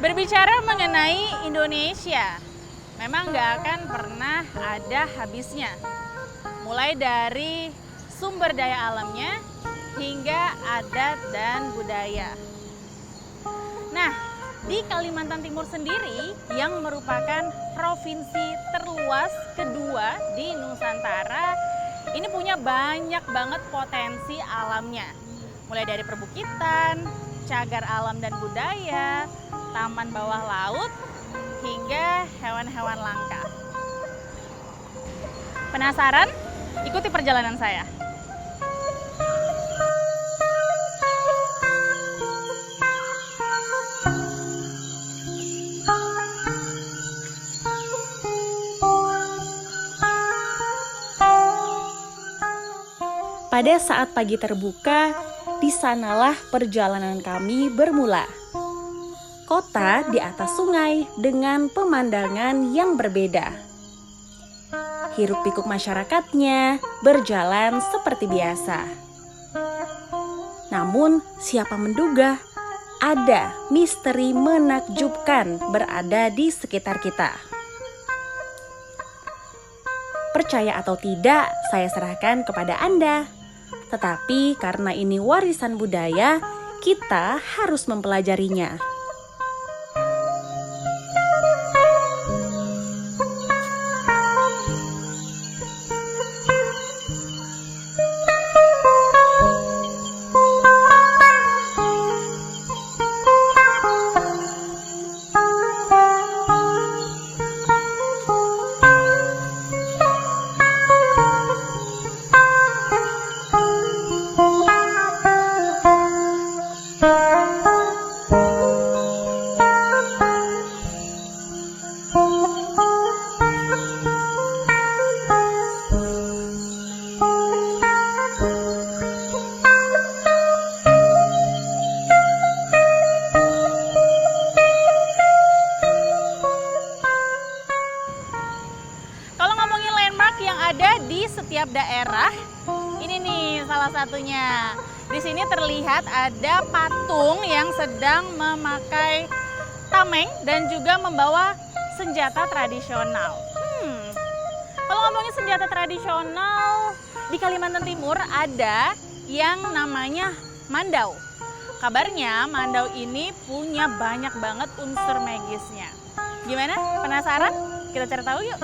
Berbicara mengenai Indonesia, memang nggak akan pernah ada habisnya. Mulai dari sumber daya alamnya hingga adat dan budaya. Nah, di Kalimantan Timur sendiri yang merupakan provinsi terluas kedua di Nusantara, ini punya banyak banget potensi alamnya. Mulai dari perbukitan, cagar alam dan budaya, taman bawah laut, hingga hewan-hewan langka. Penasaran? Ikuti perjalanan saya. Pada saat pagi terbuka, di sanalah perjalanan kami bermula. Kota di atas sungai dengan pemandangan yang berbeda. Hiruk-pikuk masyarakatnya berjalan seperti biasa. Namun, siapa menduga ada misteri menakjubkan berada di sekitar kita. Percaya atau tidak, saya serahkan kepada Anda. Tetapi karena ini warisan budaya, kita harus mempelajarinya. Di setiap daerah, ini nih salah satunya. Di sini terlihat ada patung yang sedang memakai tameng dan juga membawa senjata tradisional. Kalau ngomongin senjata tradisional, di Kalimantan Timur ada yang namanya mandau. Kabarnya mandau ini punya banyak banget unsur magisnya. Gimana? Penasaran? Kita cari tahu yuk.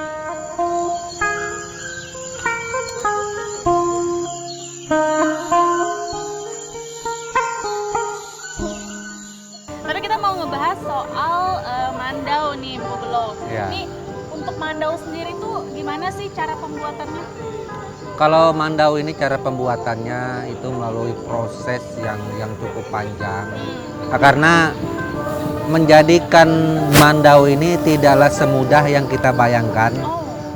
Tapi kita mau ngebahas soal mandau nih, Bu Belo. Ya. Ini untuk mandau sendiri tuh gimana sih cara pembuatannya? Kalau mandau ini cara pembuatannya itu melalui proses yang cukup panjang. Karena menjadikan mandau ini tidaklah semudah yang kita bayangkan.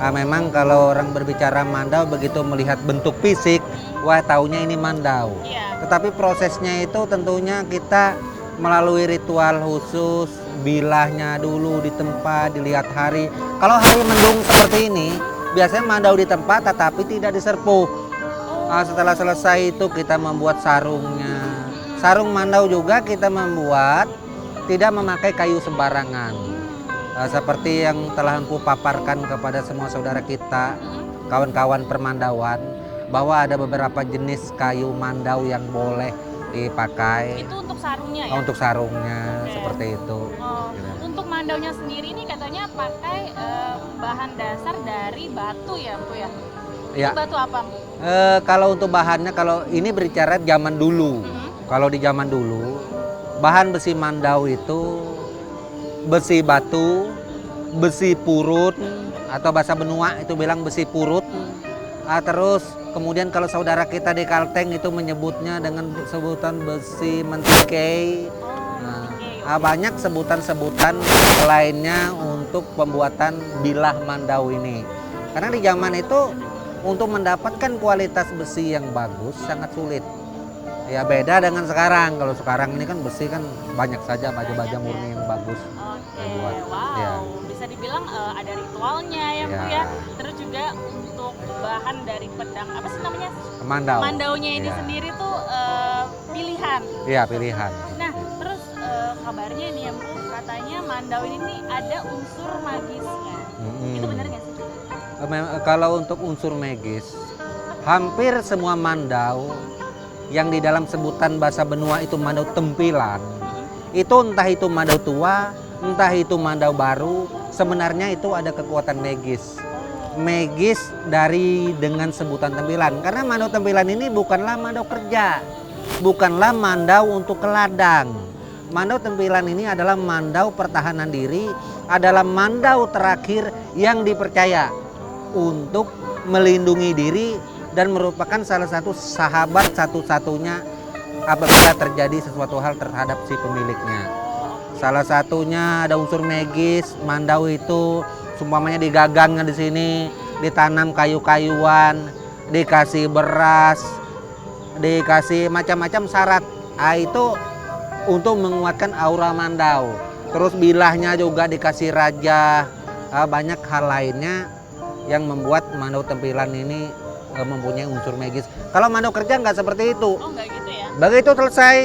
Memang kalau orang berbicara mandau begitu melihat bentuk fisik, wah taunya ini mandau. Tetapi prosesnya itu tentunya kita melalui ritual khusus, bilahnya dulu di tempat, dilihat hari. Kalau hari mendung seperti ini, biasanya mandau di tempat tetapi tidak diserpuh. Setelah selesai itu kita membuat sarungnya. Sarung mandau juga kita membuat tidak memakai kayu sembarangan. Seperti yang telah Empu paparkan kepada semua saudara kita, kawan-kawan permandauan, bahwa ada beberapa jenis kayu mandau yang boleh dipakai. Itu untuk sarungnya ya? Untuk sarungnya, seperti itu. Untuk mandaunya sendiri ini katanya pakai bahan dasar dari batu ya, Bu ya? Ya. Itu batu apa? Kalau untuk bahannya, kalau ini berbicara zaman dulu. Kalau di zaman dulu, bahan besi mandau itu besi batu, besi purut, atau bahasa Benua itu bilang besi purut. Terus kemudian kalau saudara kita di Kalteng itu menyebutnya dengan sebutan besi mentikai. Banyak sebutan-sebutan lainnya untuk pembuatan bilah mandau ini. Karena di zaman itu untuk mendapatkan kualitas besi yang bagus sangat sulit. Ya beda dengan sekarang. Kalau sekarang ini kan besi kan banyak saja baja-baja murni yang bagus. Wow. Ya. Bisa dibilang ada ritualnya ya, Bu ya. Terus juga untuk bahan dari pedang apa sih namanya? mandau. Mandaunya ini Iya. sendiri tuh pilihan. Iya, pilihan. Nah, terus kabarnya nih ya, Bu, katanya mandau ini nih ada unsur magisnya. Mm-mm. Itu benar nggak sih? Kalau untuk unsur magis, hampir semua mandau yang di dalam sebutan bahasa benua itu mandau tempilan, itu entah itu mandau tua, entah itu mandau baru, sebenarnya itu ada kekuatan magis. Magis dari dengan sebutan tempilan, karena mandau tempilan ini bukanlah mandau kerja, bukanlah mandau untuk ke ladang. Mandau tempilan ini adalah mandau pertahanan diri, adalah mandau terakhir yang dipercaya untuk melindungi diri dan merupakan salah satu sahabat satu-satunya apabila terjadi sesuatu hal terhadap si pemiliknya. Salah satunya ada unsur magis. Mandau itu sumpamanya digagangnya di sini, ditanam kayu-kayuan, dikasih beras, dikasih macam-macam syarat. Itu untuk menguatkan aura mandau. Terus bilahnya juga dikasih raja, banyak hal lainnya yang membuat mandau tempilan ini mempunyai unsur magis. Kalau mandau kerja nggak seperti itu. Oh, nggak gitu ya? Begitu selesai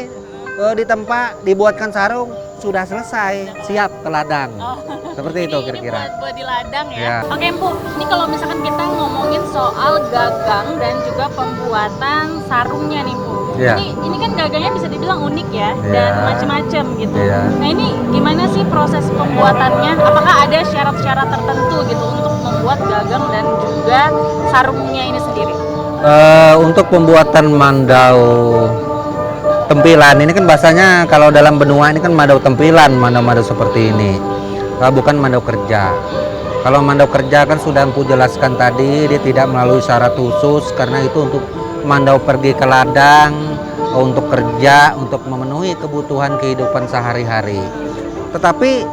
ditempa, dibuatkan sarung, sudah selesai, siap ke ladang. Oh. Seperti itu Ini kira-kira. buat di ladang ya. Ya. Oke, Bu. Ini kalau misalkan kita ngomongin soal gagang dan juga pembuatan sarungnya nih, Bu. Ya. Ini kan gagangnya bisa dibilang unik ya, Ya. dan macam-macam gitu. Ya. Nah, ini gimana sih proses pembuatannya? Apakah ada syarat-syarat tertentu gitu untuk membuat gagang dan juga sarungnya ini sendiri? Untuk pembuatan mandau tempilan ini kan bahasanya kalau dalam benua ini kan mandau tempilan, mandau-mandau seperti ini, bukan mandau kerja. Kalau mandau kerja kan sudah Empu jelaskan tadi, dia tidak melalui syarat khusus karena itu untuk mandau pergi ke ladang, untuk kerja, untuk memenuhi kebutuhan kehidupan sehari-hari. Tetapi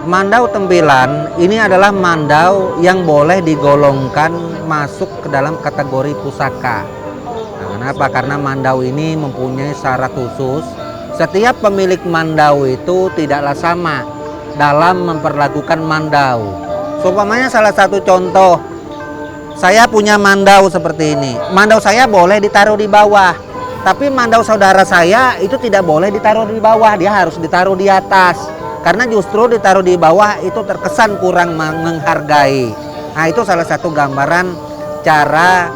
mandau tempilan ini adalah mandau yang boleh digolongkan masuk ke dalam kategori pusaka. Nah, kenapa? Karena mandau ini mempunyai syarat khusus. Setiap pemilik mandau itu tidaklah sama dalam memperlakukan mandau. Seumpamanya salah satu contoh, saya punya mandau seperti ini. Mandau saya boleh ditaruh di bawah, tapi mandau saudara saya itu tidak boleh ditaruh di bawah, dia harus ditaruh di atas. Karena justru ditaruh di bawah itu terkesan kurang menghargai. Nah, itu salah satu gambaran cara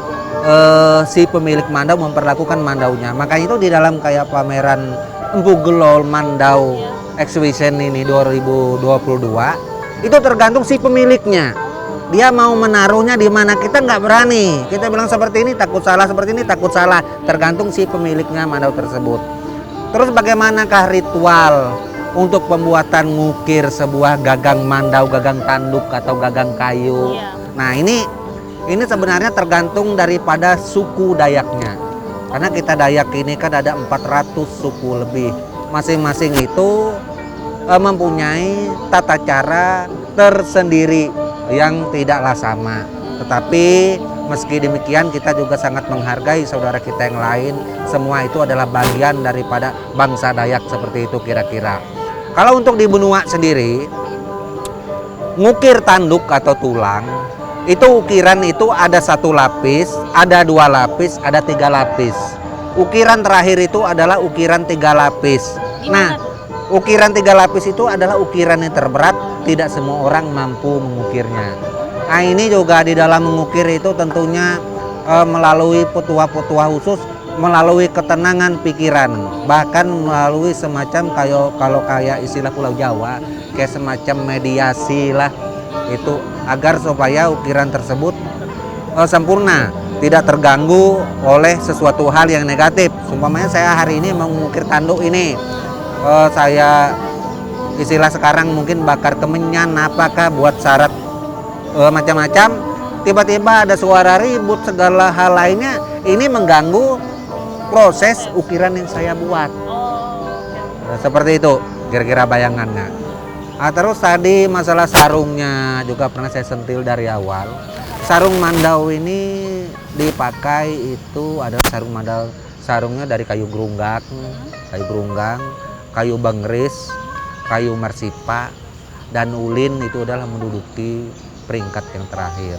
si pemilik mandau memperlakukan mandaunya. Makanya itu di dalam kayak pameran Empu Gelol Mandau Exhibition ini 2022, itu tergantung si pemiliknya. Dia mau menaruhnya di mana, kita nggak berani. Kita bilang seperti ini takut salah, seperti ini takut salah. Tergantung si pemiliknya mandau tersebut. Terus bagaimanakah ritual untuk pembuatan ngukir sebuah gagang mandau, gagang tanduk atau gagang kayu? Iya. Nah, ini sebenarnya tergantung daripada suku Dayaknya. Karena kita Dayak ini kan ada 400 suku lebih. Masing-masing itu mempunyai tata cara tersendiri yang tidaklah sama. Tetapi meski demikian kita juga sangat menghargai saudara kita yang lain. Semua itu adalah bagian daripada bangsa Dayak seperti itu kira-kira. Kalau untuk di benua sendiri, ngukir tanduk atau tulang, itu ukiran itu ada 1 lapis, ada 2 lapis, ada 3 lapis. Ukiran terakhir itu adalah ukiran 3 lapis. Nah, ukiran 3 lapis itu adalah ukiran yang terberat, tidak semua orang mampu mengukirnya. Nah, ini juga di dalam mengukir itu tentunya melalui petua-petua khusus, melalui ketenangan pikiran, bahkan melalui semacam kalau kayak istilah Pulau Jawa, kayak semacam mediasi lah itu, agar supaya ukiran tersebut sempurna, tidak terganggu oleh sesuatu hal yang negatif. Umpamanya saya hari ini mengukir tanduk ini, saya istilah sekarang mungkin bakar kemenyan, apakah buat syarat macam-macam, tiba-tiba ada suara ribut segala hal lainnya, ini mengganggu proses ukiran yang saya buat. Seperti itu kira-kira bayangannya. Terus tadi masalah sarungnya juga pernah saya sentil dari awal. Sarung mandau ini dipakai itu adalah sarung mandau, sarungnya dari kayu gerunggang, kayu bangris, kayu marsipa, dan ulin itu adalah menduduki peringkat yang terakhir.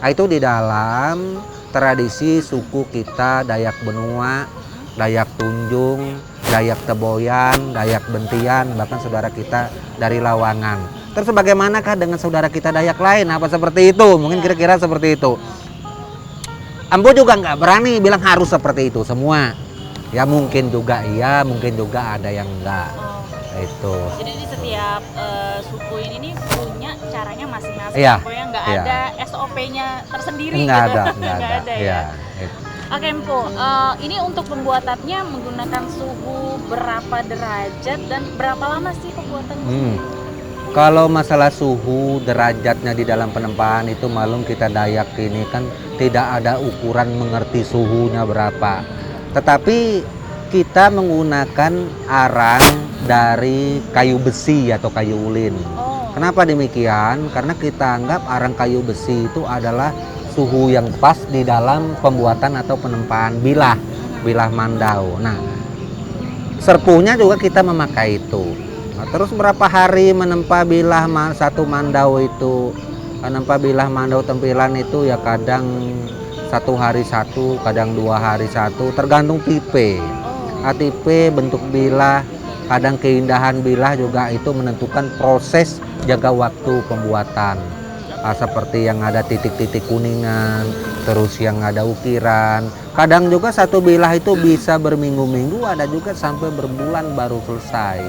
Itu di dalam tradisi suku kita, Dayak Benua, Dayak Tunjung, Dayak Teboyan, Dayak Bentian, bahkan saudara kita dari Lawangan. Terus bagaimanakah dengan saudara kita Dayak lain? Apa seperti itu? Mungkin kira-kira seperti itu. Ambo juga nggak berani bilang harus seperti itu semua. Ya mungkin juga iya, mungkin juga ada yang enggak. Itu. Jadi di setiap suku ini nih punya caranya masing-masing. Iya. Pokoknya nggak Iya. ada SOP-nya tersendiri Enggak gitu. ada, Nggak ada ya. Iya, itu. Oke Empu, ini untuk pembuatannya menggunakan suhu berapa derajat dan berapa lama sih pembuatannya? Kalau masalah suhu derajatnya di dalam penempaan itu malum kita Dayak ini kan tidak ada ukuran mengerti suhunya berapa. Tetapi kita menggunakan arang dari kayu besi atau kayu ulin. Kenapa demikian? Karena kita anggap arang kayu besi itu adalah suhu yang pas di dalam pembuatan atau penempaan bilah mandau. Nah, serpuhnya juga kita memakai itu. Nah, terus berapa hari menempa bilah satu mandau itu? Menempa bilah mandau tempilan itu ya kadang 1 hari 1, kadang 2 hari 1, tergantung tipe. Tipe, bentuk bilah, kadang keindahan bilah juga itu menentukan proses jaga waktu pembuatan. Seperti yang ada titik-titik kuningan, terus yang ada ukiran. Kadang juga satu bilah itu bisa berminggu-minggu, ada juga sampai berbulan baru selesai.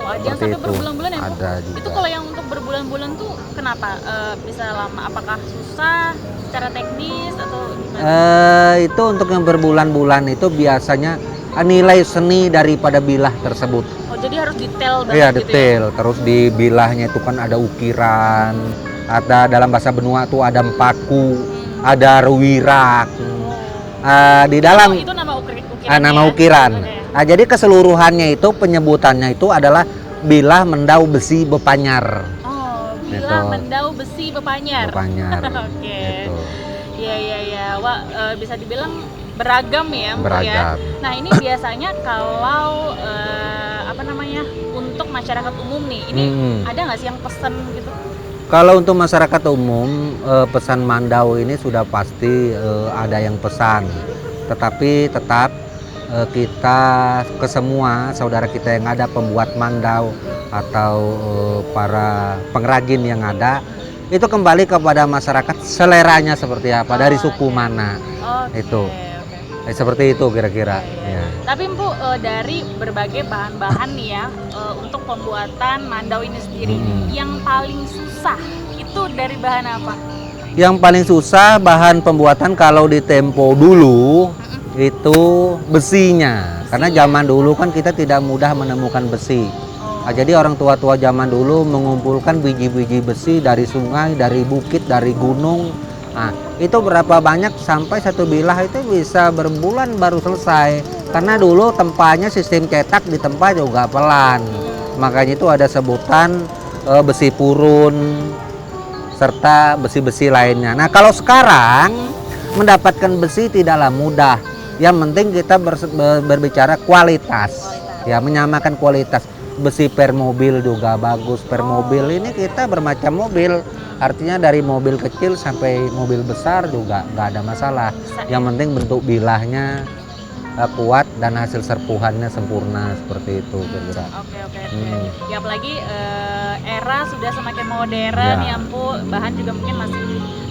Ada yang sampai berbulan-bulan ya? Ada juga. Itu kalau yang untuk berbulan-bulan tuh kenapa bisa lama? Apakah susah secara teknis atau gimana? Itu untuk yang berbulan-bulan itu biasanya nilai seni daripada bilah tersebut. Oh jadi harus detail banget Iya gitu detail. Terus di bilahnya itu kan ada ukiran, ada dalam bahasa Benua tuh ada empaku, ada ruwirak. Di dalam itu nama ukiran. nama ukiran. Okay. Jadi keseluruhannya itu penyebutannya itu adalah bilah mendau besi bepanyar. Oh, bilah Gitu. mendau besi bepanyar. Bepanyar. Oke. Gitu. Iya. Wah, bisa dibilang beragam ya, Mbak, Beragam. ya. Nah, ini biasanya kalau untuk masyarakat umum nih, ini ada nggak sih yang pesen gitu? Kalau untuk masyarakat umum, pesan mandau ini sudah pasti ada yang pesan. Tetapi tetap kita ke semua saudara kita yang ada pembuat mandau atau para pengrajin yang ada, itu kembali kepada masyarakat seleranya seperti apa, dari suku mana. Itu. Seperti itu kira-kira. Ya. Tapi Empu, dari berbagai bahan-bahan nih ya, untuk pembuatan mandau ini sendiri, yang paling susah itu dari bahan apa? Yang paling susah bahan pembuatan kalau di tempo dulu itu besinya. Karena zaman dulu kan kita tidak mudah menemukan besi. Jadi orang tua-tua zaman dulu mengumpulkan biji-biji besi dari sungai, dari bukit, dari gunung. Nah, itu berapa banyak sampai satu bilah itu bisa berbulan baru selesai. Karena dulu tempanya sistem cetak ditempa juga pelan. Makanya itu ada sebutan besi purun serta besi-besi lainnya. Nah, kalau sekarang mendapatkan besi tidaklah mudah. Yang penting kita berbicara kualitas. Ya, menyamakan kualitas. Besi per mobil juga bagus. Per mobil ini kita bermacam mobil. Artinya dari mobil kecil sampai mobil besar juga nggak ada masalah. Yang penting bentuk bilahnya kuat dan hasil serpuhannya sempurna seperti itu kira-kira. Oke. Ya apalagi era sudah semakin modern ya Empu, bahan juga mungkin masih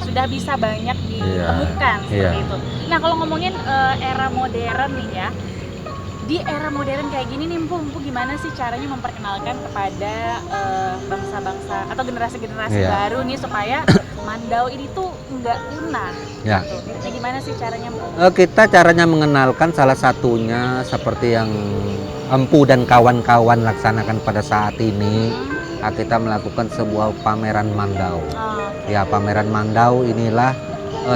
sudah bisa banyak ditemukan seperti itu. Nah kalau ngomongin era modern nih ya, di era modern kayak gini nih Empu gimana sih caranya memperkenalkan kepada bangsa-bangsa atau generasi-generasi baru nih supaya mandau ini tuh nggak punah gitu. Nah, gimana sih caranya Empu? Kita caranya mengenalkan salah satunya seperti yang Empu dan kawan-kawan laksanakan pada saat ini. Kita melakukan sebuah pameran mandau. Ya, pameran mandau inilah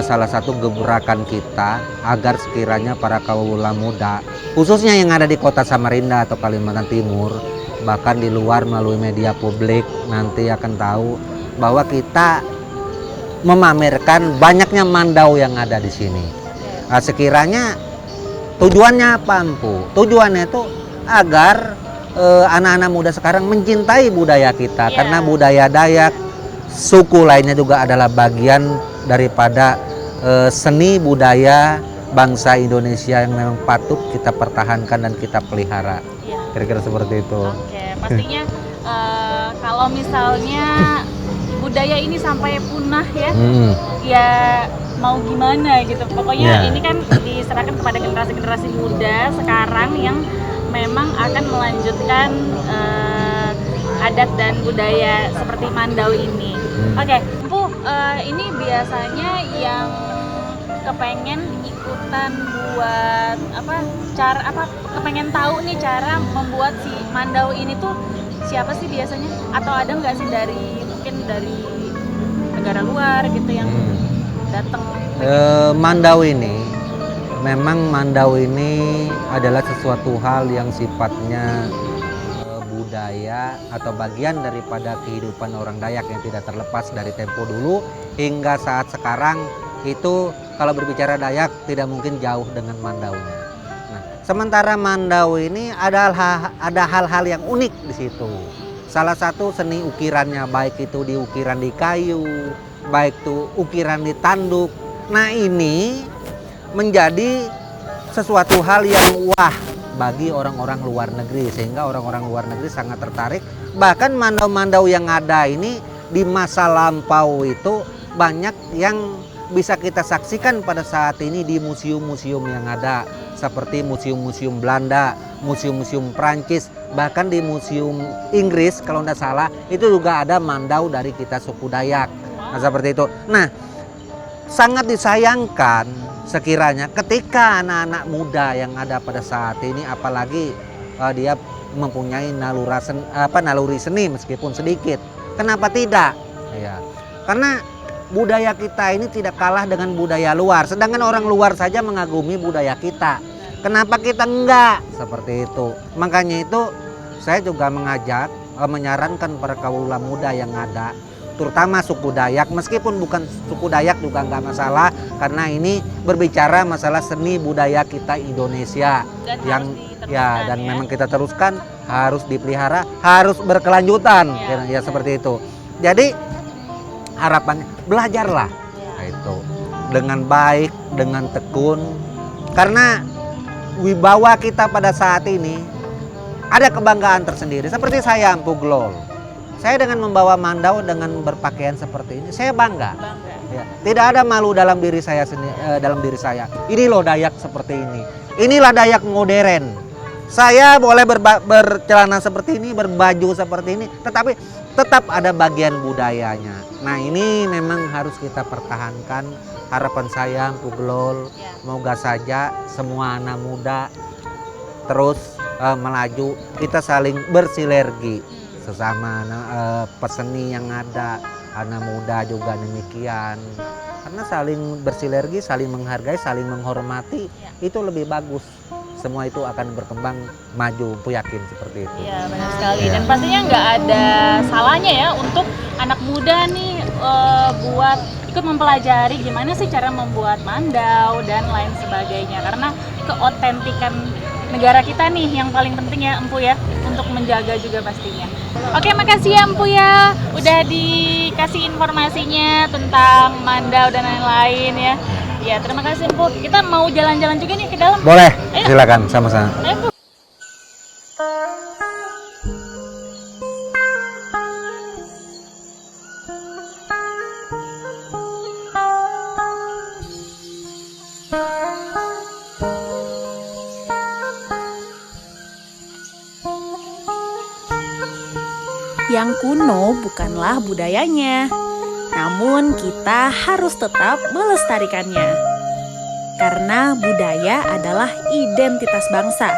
salah satu gebrakan kita agar sekiranya para kaula muda khususnya yang ada di kota Samarinda atau Kalimantan Timur, bahkan di luar melalui media publik nanti akan tahu bahwa kita memamerkan banyaknya mandau yang ada di sini. Sekiranya tujuannya apa Empu? Tujuannya itu agar anak-anak muda sekarang mencintai budaya kita, karena budaya Dayak, suku lainnya juga adalah bagian daripada seni budaya bangsa Indonesia yang memang patut kita pertahankan dan kita pelihara. Iya. Kira-kira seperti itu. Oke, pastinya kalau misalnya budaya ini sampai punah ya, ya mau gimana gitu. Pokoknya ini kan diserahkan kepada generasi-generasi muda sekarang yang memang akan melanjutkan adat dan budaya seperti Mandau ini. Oke, Bu, ini biasanya yang kepengen ikutan buat kepengen tahu nih cara membuat si Mandau ini tuh siapa sih biasanya? Atau ada nggak sih mungkin dari negara luar gitu yang datang? Mandau ini adalah sesuatu hal yang sifatnya budaya atau bagian daripada kehidupan orang Dayak yang tidak terlepas dari tempo dulu hingga saat sekarang. Itu kalau berbicara Dayak tidak mungkin jauh dengan Mandaunya. Nah, sementara Mandau ini ada hal-hal yang unik di situ. Salah satu seni ukirannya, baik itu ukiran di kayu, baik itu ukiran di tanduk. Nah, ini menjadi sesuatu hal yang wah bagi orang-orang luar negeri, sehingga orang-orang luar negeri sangat tertarik. Bahkan mandau-mandau yang ada ini di masa lampau itu banyak yang bisa kita saksikan pada saat ini di museum-museum yang ada, seperti museum-museum Belanda, museum-museum Prancis, bahkan di museum Inggris kalau tidak salah itu juga ada mandau dari kita suku Dayak. Nah, seperti itu. Nah, sangat disayangkan sekiranya ketika anak-anak muda yang ada pada saat ini, apalagi dia mempunyai naluri seni meskipun sedikit, kenapa tidak? Ya, karena budaya kita ini tidak kalah dengan budaya luar. Sedangkan orang luar saja mengagumi budaya kita. Kenapa kita enggak? Seperti itu. Makanya itu saya juga menyarankan para kaula muda yang ada, terutama suku Dayak, meskipun bukan suku Dayak juga enggak masalah, karena ini berbicara masalah seni budaya kita Indonesia dan dan memang kita teruskan, harus dipelihara, harus berkelanjutan, ya seperti itu. Jadi harapannya belajarlah itu dengan baik, dengan tekun, karena wibawa kita pada saat ini ada kebanggaan tersendiri. Seperti saya Empu Glol, saya dengan membawa mandau dengan berpakaian seperti ini, saya bangga. Ya, tidak ada malu dalam diri saya Ini loh Dayak seperti ini. Inilah Dayak modern. Saya boleh bercelana seperti ini, berbaju seperti ini, tetapi tetap ada bagian budayanya. Nah, ini memang harus kita pertahankan. Harapan saya Empu Glol, semoga saja semua anak muda terus melaju, kita saling bersinergi sesama peseni yang ada, anak muda juga demikian. Karena saling bersinergi, saling menghargai, saling menghormati, itu lebih bagus. Semua itu akan berkembang maju, aku yakin seperti itu. Iya, benar sekali. Dan pastinya nggak ada salahnya ya untuk anak muda nih buat ikut mempelajari gimana sih cara membuat mandau dan lain sebagainya. Karena keotentikan negara kita nih yang paling penting ya Empu ya, untuk menjaga juga pastinya. Oke, makasih ya Empu ya, udah dikasih informasinya tentang mandau dan lain-lain ya. Ya, terima kasih Empu. Kita mau jalan-jalan juga nih ke dalam. Boleh, ayo. Silakan sama-sama. Ayo, Bu. Yang kuno bukanlah budayanya, namun kita harus tetap melestarikannya. Karena budaya adalah identitas bangsa.